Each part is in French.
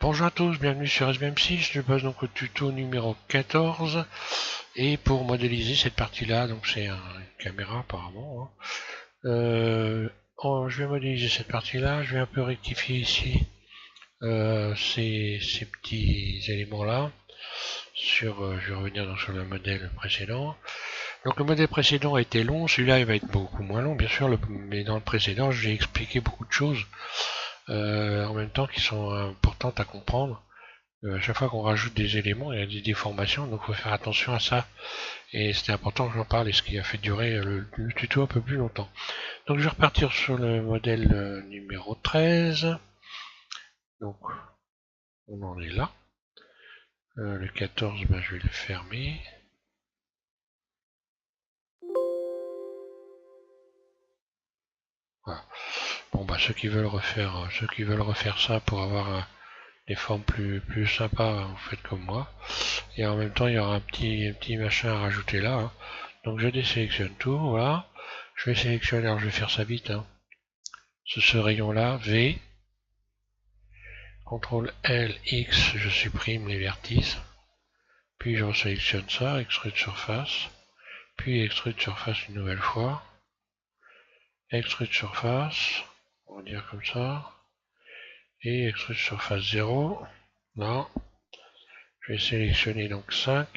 Bonjour à tous, bienvenue sur SBM6, je passe donc au tuto numéro 14 et pour modéliser cette partie-là, donc c'est une caméra apparemment, je vais modéliser cette partie-là, je vais un peu rectifier ici ces petits éléments-là. Je vais revenir donc sur le modèle précédent. Donc le modèle précédent a été long, celui-là il va être beaucoup moins long bien sûr, mais dans le précédent j'ai expliqué beaucoup de choses en même temps qui sont importantes à comprendre. À chaque fois qu'on rajoute des éléments, il y a des déformations, donc il faut faire attention à ça. Et c'était important que j'en parle, et ce qui a fait durer le tuto un peu plus longtemps. Donc je vais repartir sur le modèle numéro 13. Donc on en est là. Le 14, ben, je vais le fermer. Voilà. Bon bah ceux qui veulent refaire ça pour avoir des formes plus sympas, vous faites comme moi. Et en même temps il y aura un petit machin à rajouter là. Hein. Donc je désélectionne tout, voilà. Je vais sélectionner, alors je vais faire ça vite. Hein. Ce rayon-là, V. CTRL L, X, je supprime les vertices. Puis je resélectionne ça, extrude surface. Puis extrude surface une nouvelle fois. Extrude surface, on va dire comme ça. Et extrude surface 0. Là. Je vais sélectionner donc 5.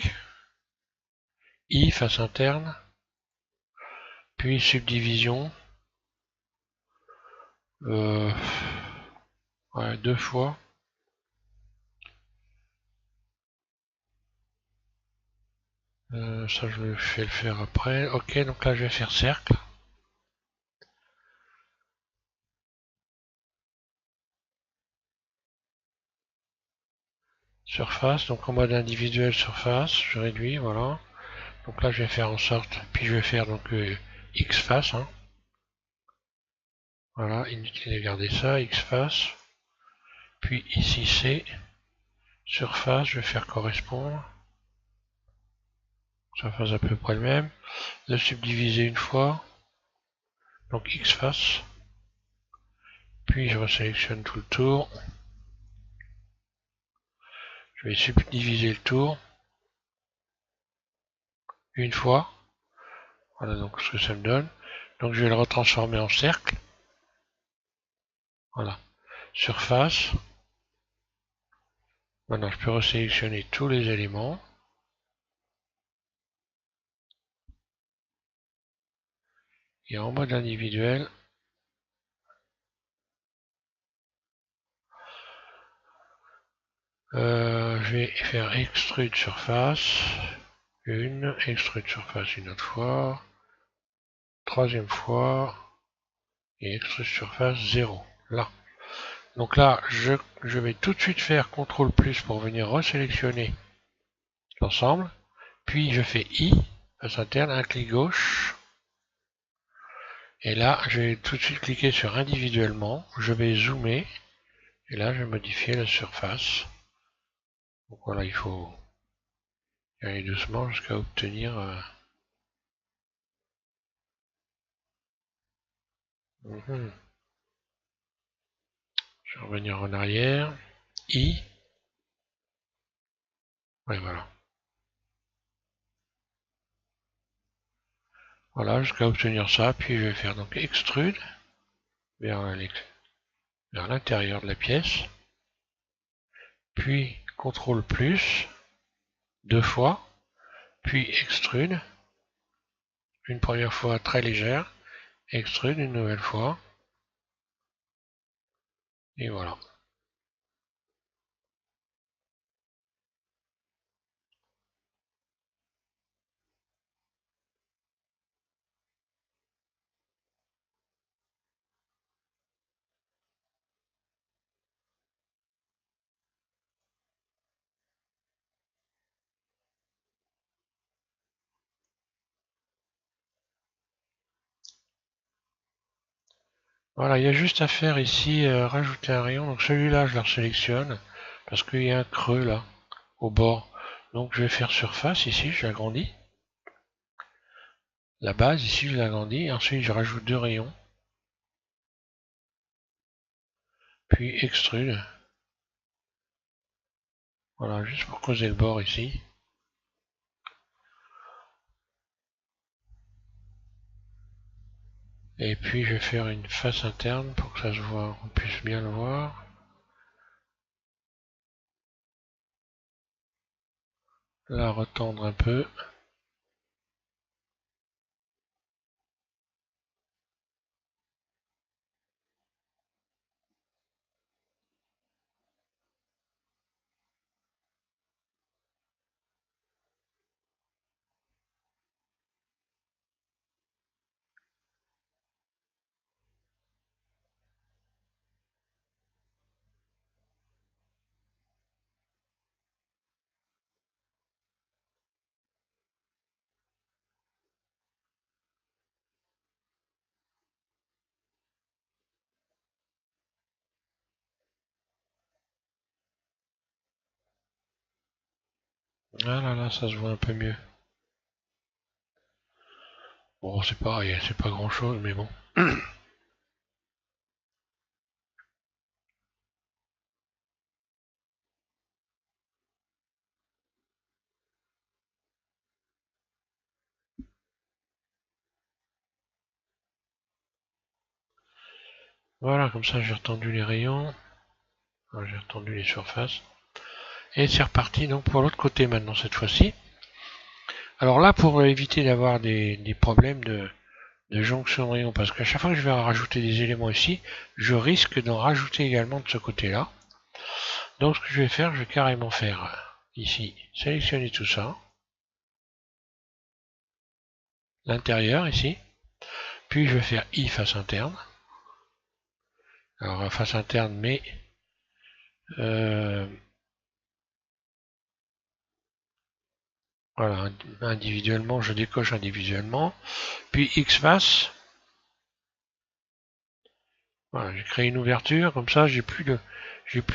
I, face interne. Puis subdivision. Ouais, 2 fois. Ça je vais le faire après. Ok, donc là je vais faire cercle. Surface, donc en mode individuel surface, je réduis, voilà. Donc là je vais faire en sorte, puis je vais faire donc X face, hein. Voilà, inutile de garder ça, X face. Puis ici c'est surface, je vais faire correspondre. Ça fasse à peu près le même. Le subdiviser une fois. Donc X face. Puis je resélectionne tout le tour. Je vais subdiviser le tour. Une fois. Voilà donc ce que ça me donne. Donc je vais le retransformer en cercle. Voilà. Surface. Maintenant je peux resélectionner tous les éléments. Et en mode individuel, je vais faire extrude surface, extrude surface une autre fois, troisième fois, et extrude surface 0, là. Donc là, je vais tout de suite faire CTRL plus pour venir resélectionner l'ensemble, puis je fais I, face interne, un clic gauche, et là, je vais tout de suite cliquer sur individuellement, je vais zoomer, et là, je vais modifier la surface. Donc voilà, il faut y aller doucement jusqu'à obtenir... Je vais revenir en arrière. I. Ouais, voilà. Voilà, jusqu'à obtenir ça. Puis je vais faire donc extrude vers l'intérieur de la pièce. Puis CTRL plus, 2 fois. Puis extrude. Une première fois très légère. Extrude une nouvelle fois. Et voilà. Voilà, il y a juste à faire ici, rajouter un rayon. Donc celui-là, je le sélectionne parce qu'il y a un creux là, au bord. Donc je vais faire surface ici, je l'agrandis. La base ici, je l'agrandis. Ensuite, je rajoute 2 rayons. Puis extrude. Voilà, juste pour causer le bord ici. Et puis je vais faire une face interne pour que ça se voit, on puisse bien le voir. La retendre un peu. Voilà, là ça se voit un peu mieux. Bon, c'est pareil, c'est pas grand chose, mais bon. Voilà, comme ça j'ai retendu les rayons. J'ai retendu les surfaces. Et c'est reparti donc pour l'autre côté maintenant cette fois-ci. Alors là, pour éviter d'avoir des problèmes de jonction de rayons, parce qu'à chaque fois que je vais rajouter des éléments ici, je risque d'en rajouter également de ce côté-là. Donc ce que je vais faire, je vais carrément faire ici, sélectionner tout ça, l'intérieur ici, puis je vais faire I face interne. Alors face interne, mais voilà, individuellement, je décoche individuellement, puis X face. Voilà, j'ai créé une ouverture, comme ça j'ai plus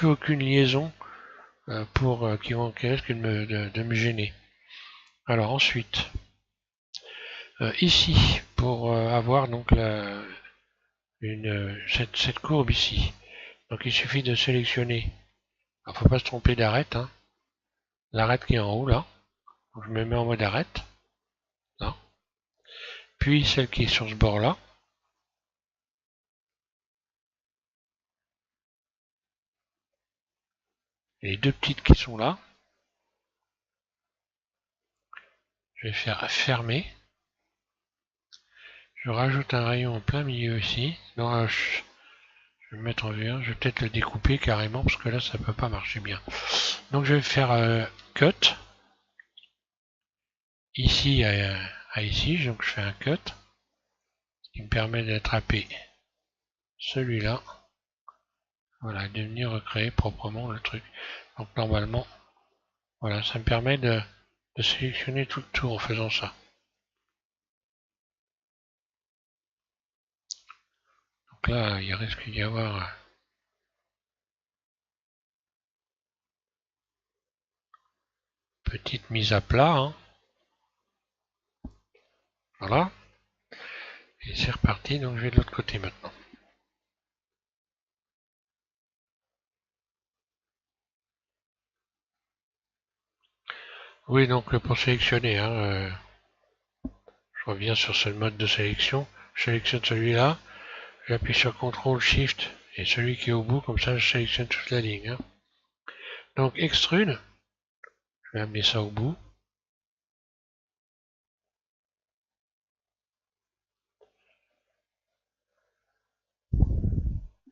aucune liaison qui risque de me gêner. Alors ensuite, ici, pour avoir donc cette courbe ici, donc il suffit de sélectionner, il ne faut pas se tromper d'arête, hein, l'arête qui est en haut là, donc je me mets en mode arête, là. Puis celle qui est sur ce bord là, et les deux petites qui sont là, je vais faire fermer. Je rajoute un rayon en plein milieu ici. Non, je vais me mettre en vue 1. Je vais peut-être le découper carrément parce que là ça peut pas marcher bien. Donc je vais faire cut. Ici à ici, donc je fais un cut qui me permet d'attraper celui-là. Voilà, de venir recréer proprement le truc. Donc normalement, voilà, ça me permet de sélectionner tout le tour en faisant ça. Donc là, il risque d'y avoir une petite mise à plat. Hein. Voilà. Et c'est reparti, donc je vais de l'autre côté maintenant. Oui, donc pour sélectionner, hein, je reviens sur ce mode de sélection. Je sélectionne celui-là, j'appuie sur CTRL SHIFT et celui qui est au bout, comme ça je sélectionne toute la ligne. Hein. Donc extrude, je vais amener ça au bout.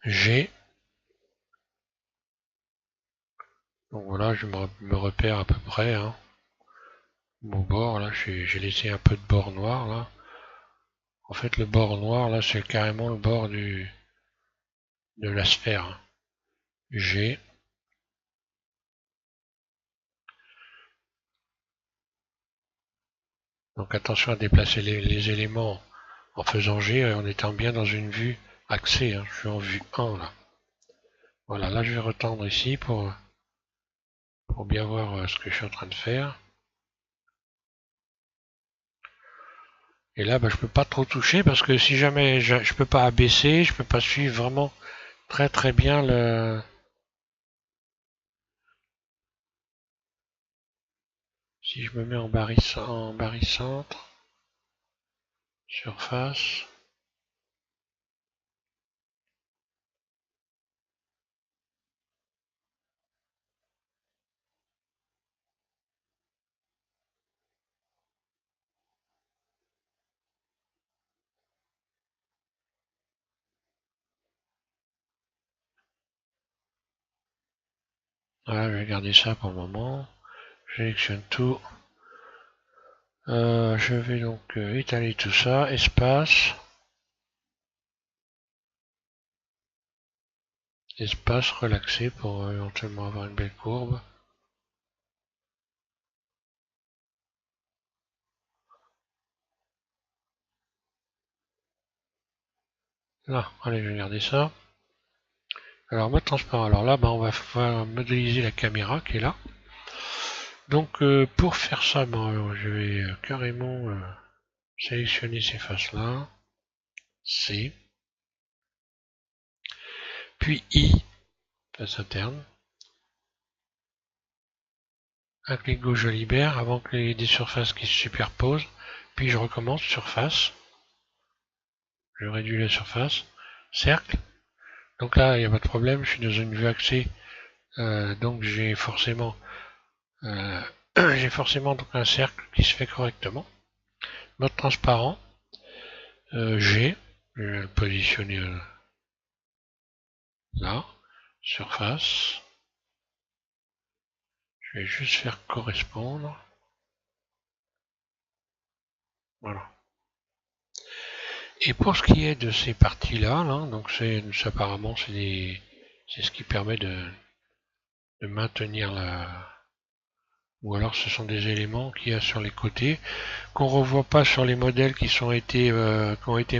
G. Donc voilà, je me repère à peu près. Hein. Mon bord, là, j'ai laissé un peu de bord noir, là. En fait, le bord noir, là, c'est carrément le bord de la sphère. Hein. G. Donc attention à déplacer les éléments en faisant G et en étant bien dans une vue axée. Hein. Je suis en vue 1, là. Voilà, là, je vais retendre ici pour bien voir ce que je suis en train de faire. Et là, je peux pas trop toucher parce que si jamais je peux pas abaisser, je peux pas suivre vraiment très bien Si je me mets en barycentre, surface, voilà, je vais garder ça pour le moment. Je sélectionne tout. Je vais donc étaler tout ça, espace, relaxé pour éventuellement avoir une belle courbe. Là, allez, je vais garder ça. Alors, mode transparent. Alors là, on va modéliser la caméra qui est là. Donc, pour faire ça, je vais carrément sélectionner ces faces-là. C. Puis I, face interne. Un clic gauche, je libère avant qu'il y ait des surfaces qui se superposent. Puis je recommence, surface. Je réduis la surface. Cercle. Donc là, il n'y a pas de problème, je suis dans une vue axée. Donc j'ai forcément, donc un cercle qui se fait correctement. Mode transparent. G. Je vais le positionner là. Surface. Je vais juste faire correspondre. Voilà. Et pour ce qui est de ces parties-là, donc apparemment c'est ce qui permet de maintenir ou alors ce sont des éléments qu'il y a sur les côtés qu'on ne revoit pas sur les modèles qui ont été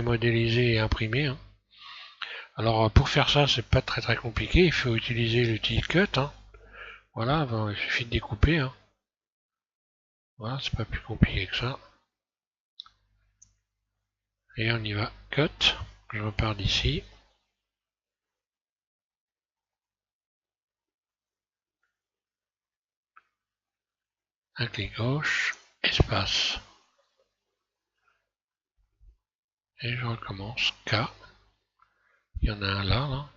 modélisés et imprimés. Hein. Alors pour faire ça, c'est pas très compliqué, il faut utiliser l'outil Cut. Hein. Voilà, il suffit de découper. Hein. Voilà, c'est pas plus compliqué que ça. Et on y va, Cut. Je repars d'ici. Un clic gauche, espace. Et je recommence, K. Il y en a un là.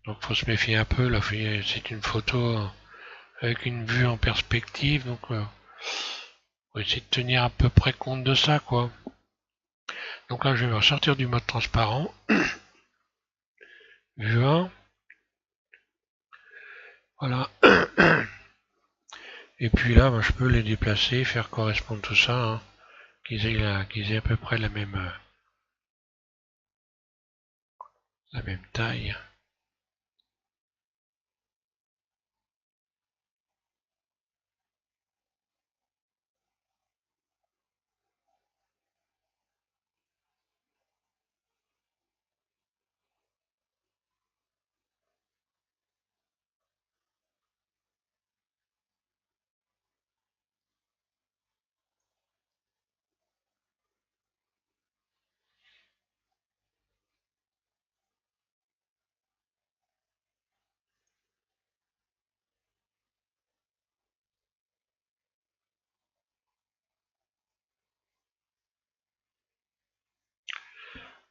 Donc faut se méfier un peu, là c'est une photo avec une vue en perspective, donc faut essayer de tenir à peu près compte de ça quoi. Donc là je vais sortir du mode transparent, vue 1, voilà. Et puis là je peux les déplacer, faire correspondre tout ça, hein, qu'ils aient à peu près la même taille.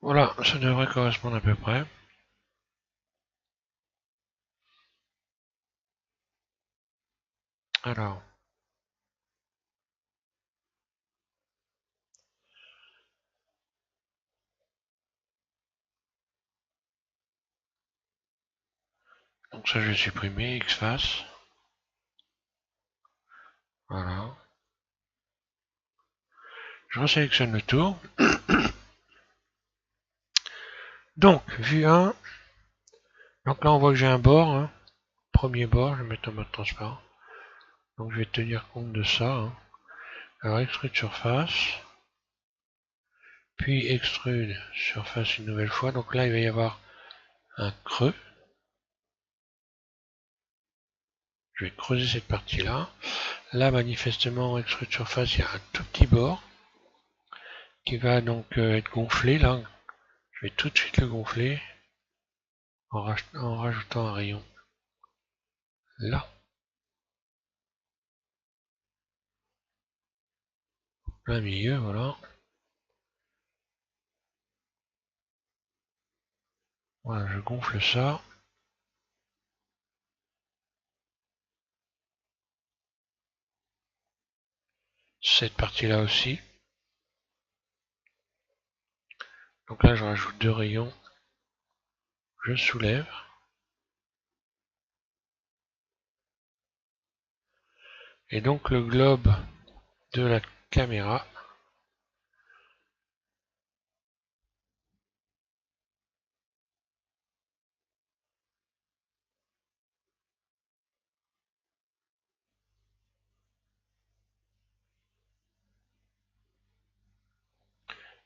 Voilà, ça devrait correspondre à peu près. Alors, donc ça je vais supprimer, X-Face. Voilà. Je resélectionne le tour. Donc, vue 1. Donc là on voit que j'ai un bord. Hein. Premier bord, je vais mettre en mode transparent. Donc je vais tenir compte de ça. Hein. Alors extrude surface. Puis extrude surface une nouvelle fois. Donc là il va y avoir un creux. Je vais creuser cette partie-là. Là manifestement extrude surface, il y a un tout petit bord. qui va donc être gonflé là. Je vais tout de suite le gonfler en rajoutant un rayon là, plein milieu, voilà. Voilà, je gonfle ça. Cette partie-là aussi. Donc là, je rajoute 2 rayons. Je soulève. Et donc le globe de la caméra,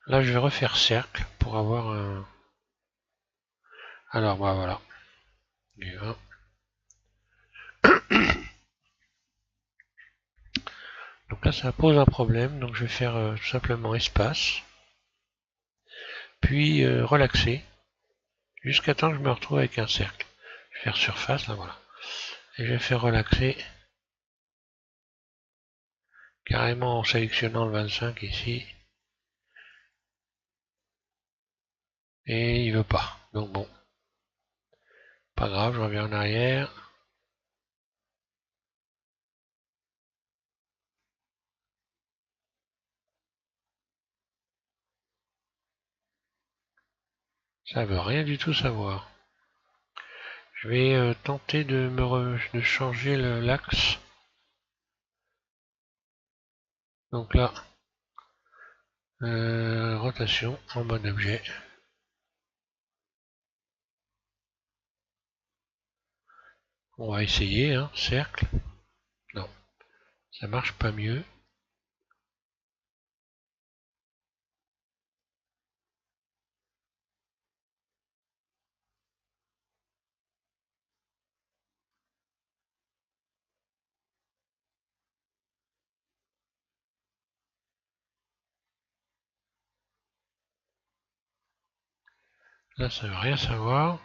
là je vais refaire cercle pour avoir un... Alors bah voilà. Donc là ça pose un problème, donc je vais faire tout simplement espace, puis relaxer, jusqu'à temps que je me retrouve avec un cercle. Je vais faire surface, là voilà. Et je vais faire relaxer, carrément en sélectionnant le 25 ici. Et il veut pas. Donc bon, pas grave, je reviens en arrière. Ça veut rien du tout savoir. Je vais tenter de changer l'axe. Donc là, rotation en mode objet. On va essayer, hein, cercle. Non, ça marche pas mieux. Là, ça veut rien savoir.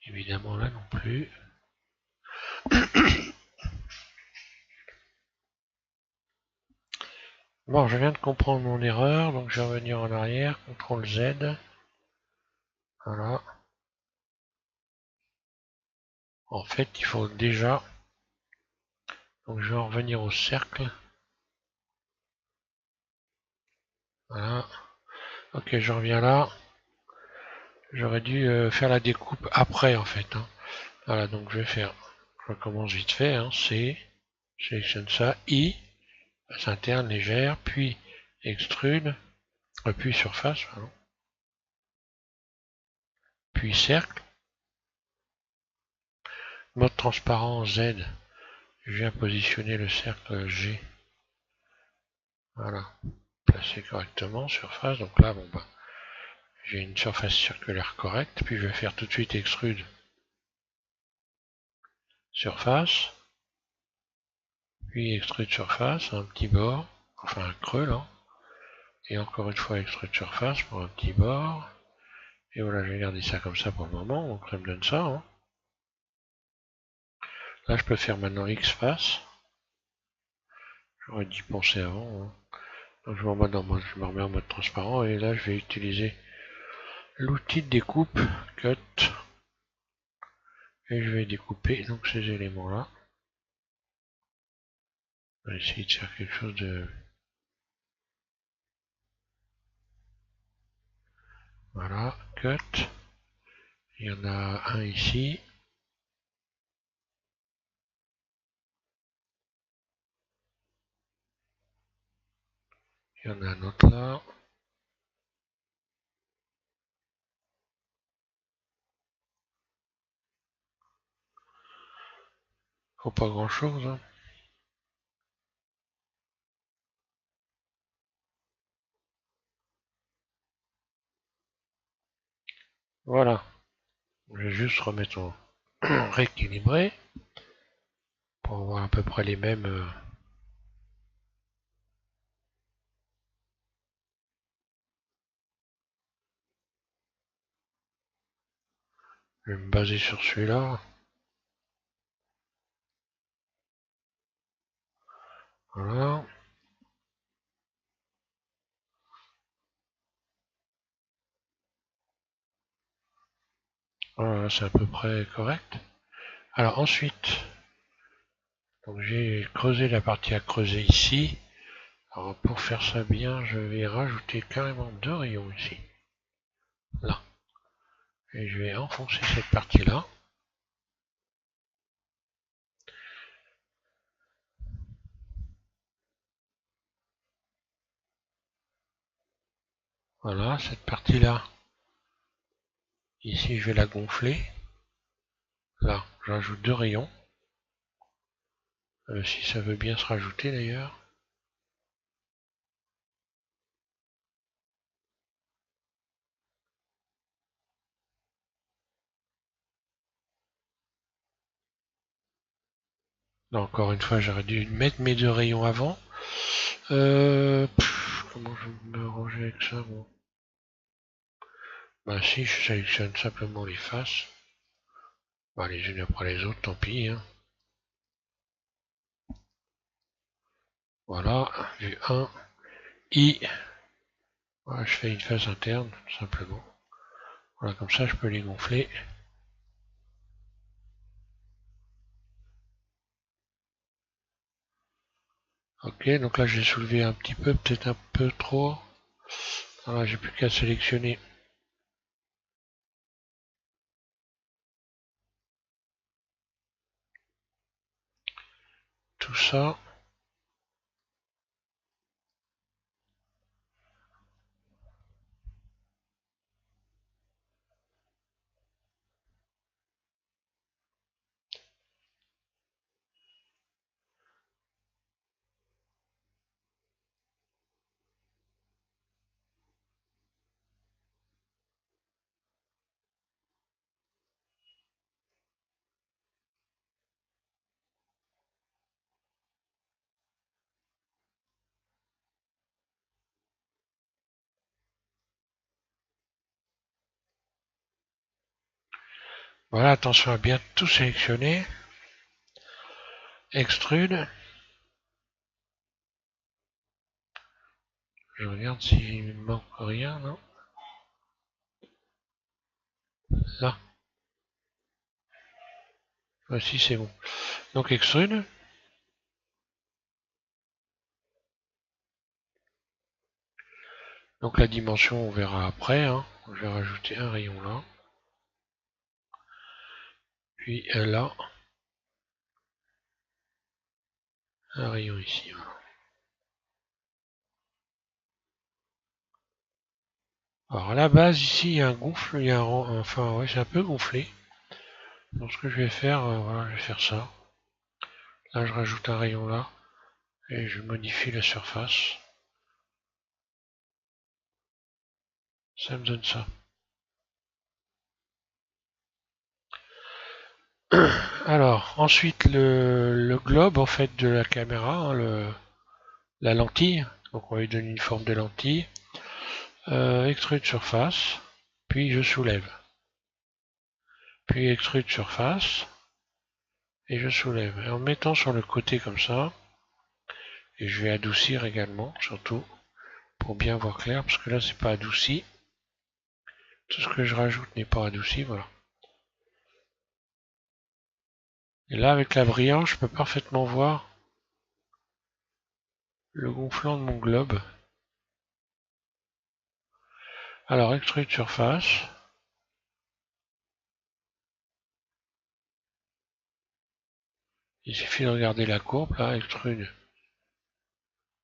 Évidemment, là non plus. Bon, je viens de comprendre mon erreur, donc je vais revenir en arrière, CTRL Z. Voilà. En fait, il faut déjà... Donc je vais en revenir au cercle. Voilà. Ok, je reviens là. J'aurais dû faire la découpe après, en fait, hein. Voilà, donc je vais faire... Je recommence vite fait, hein. C. Je sélectionne ça. I. Face interne légère, puis extrude. Puis surface, pardon. Puis cercle. Mode transparent Z. Je viens positionner le cercle G. Voilà. Placé correctement, surface. Donc là, bon bah, j'ai une surface circulaire correcte. Puis je vais faire tout de suite extrude. Surface. Puis extrude surface, un petit bord. Enfin un creux là. Et encore une fois extrude surface pour un petit bord. Et voilà, je vais garder ça comme ça pour le moment. Donc ça me donne ça, hein. Là, je peux faire maintenant X face. J'aurais dû penser avant, hein. Donc je me remets en mode transparent et là je vais utiliser l'outil de découpe Cut et je vais découper donc ces éléments là. On va essayer de faire quelque chose de... Voilà, Cut. Il y en a un ici. Il y en a un autre là. Faut pas grand chose, hein. Voilà. Je vais juste remettre en rééquilibré pour avoir à peu près les mêmes. Je vais me baser sur celui-là. Voilà. Voilà, c'est à peu près correct. Alors ensuite, donc j'ai creusé la partie à creuser ici. Alors pour faire ça bien, je vais rajouter carrément 2 rayons ici. Là. Et je vais enfoncer cette partie-là. Voilà, cette partie-là. Ici, je vais la gonfler. Là, j'ajoute 2 rayons. Si ça veut bien se rajouter d'ailleurs. Là, encore une fois, j'aurais dû mettre mes 2 rayons avant. Comment je vais me ranger avec ça, bon. Bah si, je sélectionne simplement les faces. Bah, les unes après les autres, tant pis. Hein. Voilà, vue 1, I. Voilà, je fais une face interne, tout simplement. Voilà, comme ça, je peux les gonfler. Ok, donc là, j'ai soulevé un petit peu, peut-être un peu trop. Voilà, j'ai plus qu'à sélectionner tout ça. Voilà, attention à bien tout sélectionner. Extrude. Je regarde s'il me manque rien, non? Là. Voici, c'est bon. Donc extrude. Donc la dimension, on verra après. Hein. Je vais rajouter un rayon là. Puis là. Un rayon ici. Voilà. Alors à la base, ici, il y a un gonfle. Il y a un, enfin, ouais, c'est un peu gonflé. Donc ce que je vais faire, voilà, je vais faire ça. Là, je rajoute un rayon là. Et je modifie la surface. Ça me donne ça. Alors, ensuite, le globe, en fait, de la caméra, hein, la lentille. Donc, on lui donne une forme de lentille. Extrude surface. Puis, je soulève. Puis, extrude surface. Et je soulève. Et en mettant sur le côté comme ça, et je vais adoucir également, surtout, pour bien voir clair, parce que là, c'est pas adouci. Tout ce que je rajoute n'est pas adouci, voilà. Et là, avec la brillance, je peux parfaitement voir le gonflant de mon globe. Alors, extrude surface. Il suffit de regarder la courbe, là, extrude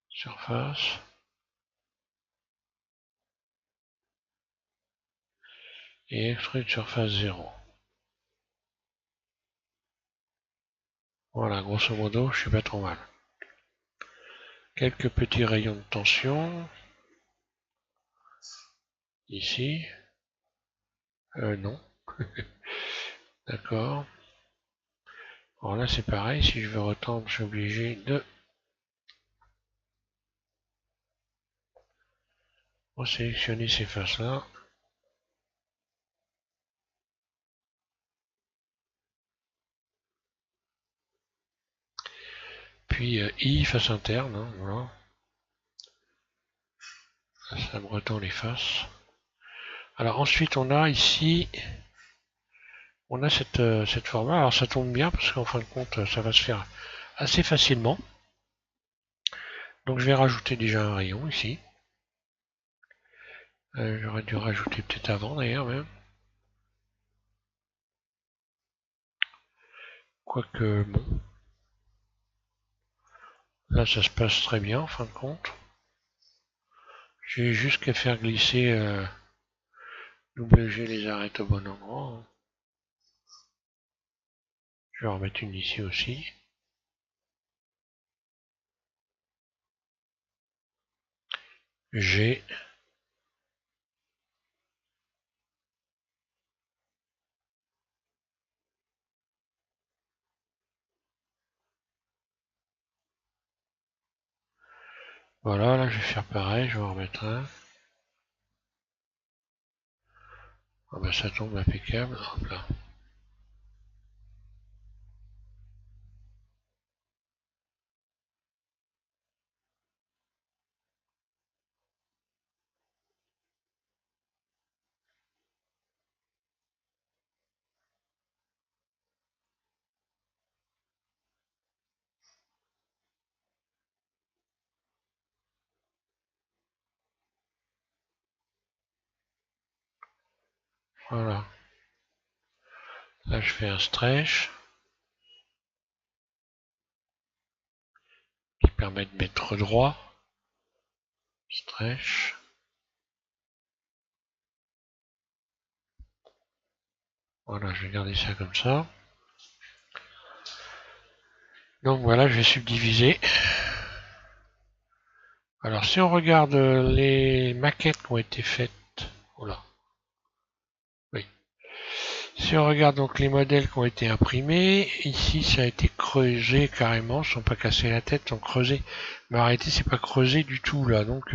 surface. Et extrude surface 0. Voilà, grosso modo, je suis pas trop mal. Quelques petits rayons de tension. Ici. Non. D'accord. Alors là c'est pareil, si je veux retendre, je suis obligé de resélectionner ces faces-là. Puis I, face interne, hein, voilà. Ça me retend les faces. Alors ensuite on a ici, on a cette forme-là. Alors ça tombe bien parce qu'en fin de compte ça va se faire assez facilement. Donc je vais rajouter déjà un rayon ici. J'aurais dû rajouter peut-être avant d'ailleurs même. Quoique bon. Là ça se passe très bien en fin de compte. J'ai juste qu'à faire glisser WG les arêtes au bon endroit. Je vais en remettre une ici aussi. G. Voilà, là je vais faire pareil, je vais en remettre un. Ah bah ça tombe impeccable. Hop là. Voilà. Là je fais un stretch qui permet de mettre droit. Stretch. Voilà, je vais garder ça comme ça. Donc voilà, je vais subdiviser. Alors si on regarde les maquettes qui ont été faites, voilà. Oui. Si on regarde donc les modèles qui ont été imprimés, ici ça a été creusé carrément, ils ne sont pas cassés la tête, ils sont creusés. Mais en réalité c'est pas creusé du tout là, donc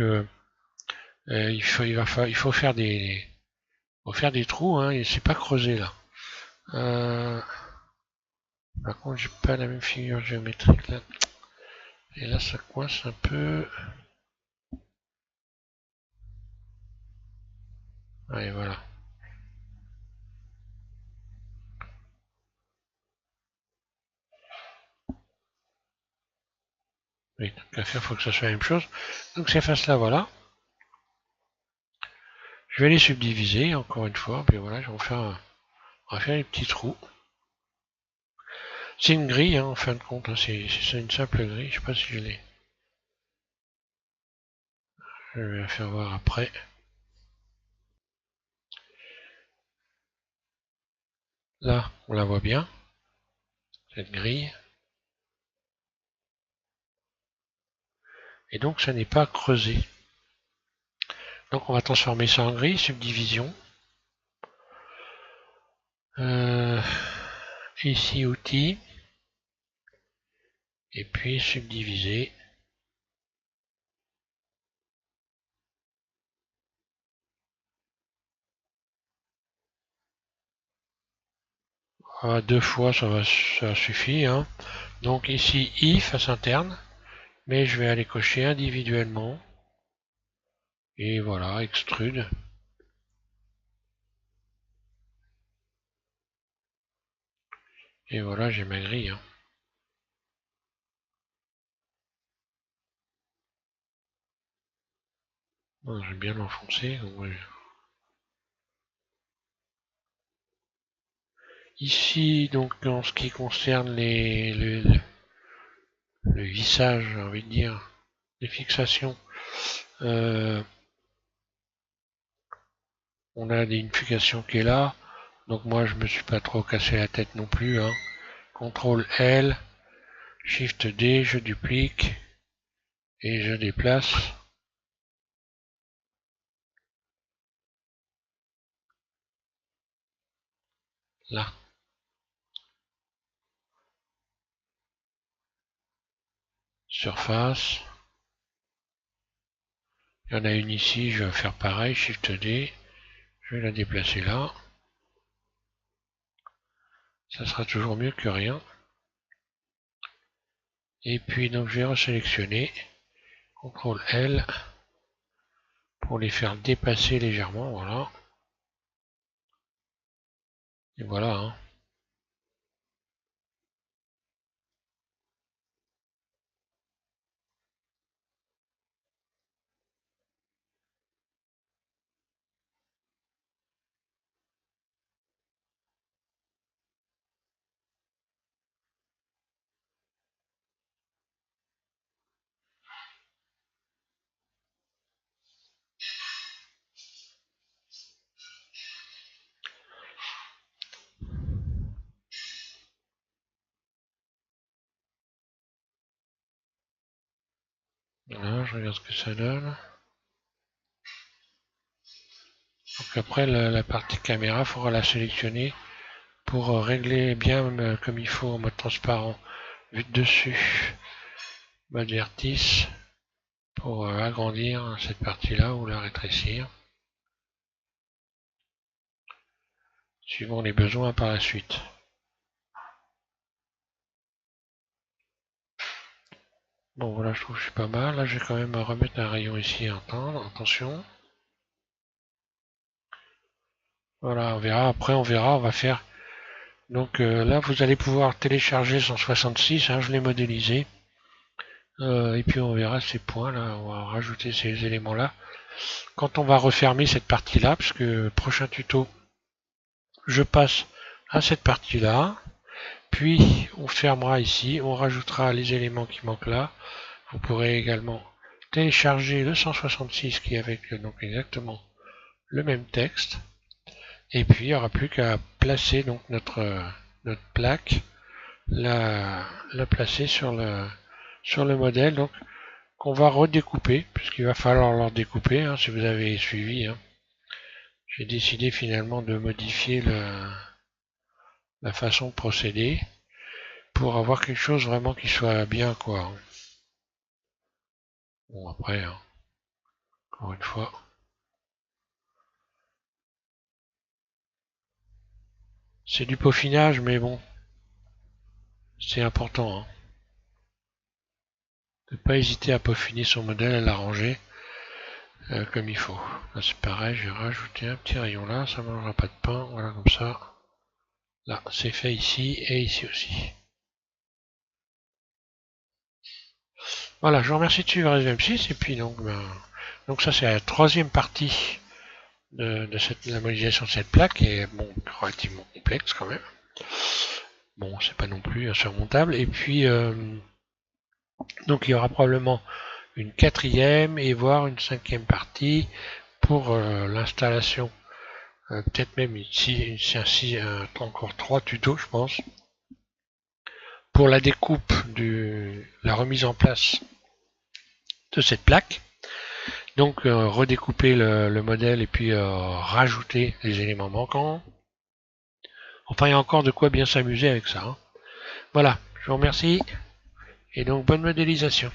il faut faire des trous, hein, et c'est pas creusé là. Par contre j'ai pas la même figure géométrique là. Et là ça coince un peu. Allez voilà. Oui, donc à faire, il faut que ça soit la même chose. Donc ces faces-là, voilà. Je vais les subdiviser encore une fois, puis voilà, on va faire les petits trous. C'est une grille, hein, en fin de compte, hein, c'est une simple grille, je sais pas si je l'ai. Je vais la faire voir après. Là, on la voit bien, cette grille. Et donc ça n'est pas creusé. Donc on va transformer ça en grille, subdivision. Ici outils. Et puis subdiviser. Voilà, 2 fois ça suffit. Hein. Donc ici I, face interne. Mais je vais aller cocher individuellement. Et voilà, extrude. Et voilà, j'ai ma grille. Hein. Je vais bien l'enfoncer. Ici, donc, en ce qui concerne le vissage, j'ai envie de dire, les fixations, on a une fixation qui est là. Donc moi, je me suis pas trop cassé la tête non plus. Hein. CTRL L, Shift D, je duplique et je déplace. Là. surface. Il y en a une ici, je vais faire pareil, Shift D. Je vais la déplacer là. Ça sera toujours mieux que rien. Et puis donc je vais resélectionner. CTRL L pour les faire dépasser légèrement, voilà. Et voilà, hein. Voilà, je regarde ce que ça donne. Donc après la partie caméra, il faudra la sélectionner pour régler bien comme il faut en mode transparent. Vue de dessus, mode vertice, pour agrandir cette partie-là ou la rétrécir. Suivant les besoins par la suite. Bon voilà, je trouve que je suis pas mal. Là, je vais quand même remettre un rayon ici à entendre. Attention. Voilà, on verra. Après, on verra. On va faire. Donc là, vous allez pouvoir télécharger 166. Hein, je l'ai modélisé. Et puis on verra ces points là. On va rajouter ces éléments là. Quand on va refermer cette partie là, parce que prochain tuto, je passe à cette partie là. Puis on fermera ici. On rajoutera les éléments qui manquent là. Vous pourrez également télécharger le 166 qui est avec donc exactement le même texte. Et puis il n'y aura plus qu'à placer donc notre plaque, la placer sur le modèle donc qu'on va redécouper, puisqu'il va falloir leur découper, hein, si vous avez suivi. Hein. J'ai décidé finalement de modifier la façon de procéder pour avoir quelque chose vraiment qui soit bien quoi. Bon après, hein, encore une fois. C'est du peaufinage, mais bon, c'est important. Hein. Ne pas hésiter à peaufiner son modèle, à l'arranger comme il faut. Là c'est pareil, je vais rajouter un petit rayon là, ça ne mangera pas de pain, voilà comme ça. Là, c'est fait ici et ici aussi. Voilà, je vous remercie de suivre SM6 et puis donc ça c'est la troisième partie de la modélisation de cette plaque et bon, relativement complexe quand même. Bon, c'est pas non plus insurmontable. Et puis donc il y aura probablement une quatrième et voire une cinquième partie pour l'installation. Peut-être même ici, encore 3 tutos, je pense, pour la découpe la remise en place de cette plaque. Donc redécouper le modèle et puis rajouter les éléments manquants. Enfin, il y a encore de quoi bien s'amuser avec ça. Hein. Voilà, je vous remercie et donc bonne modélisation.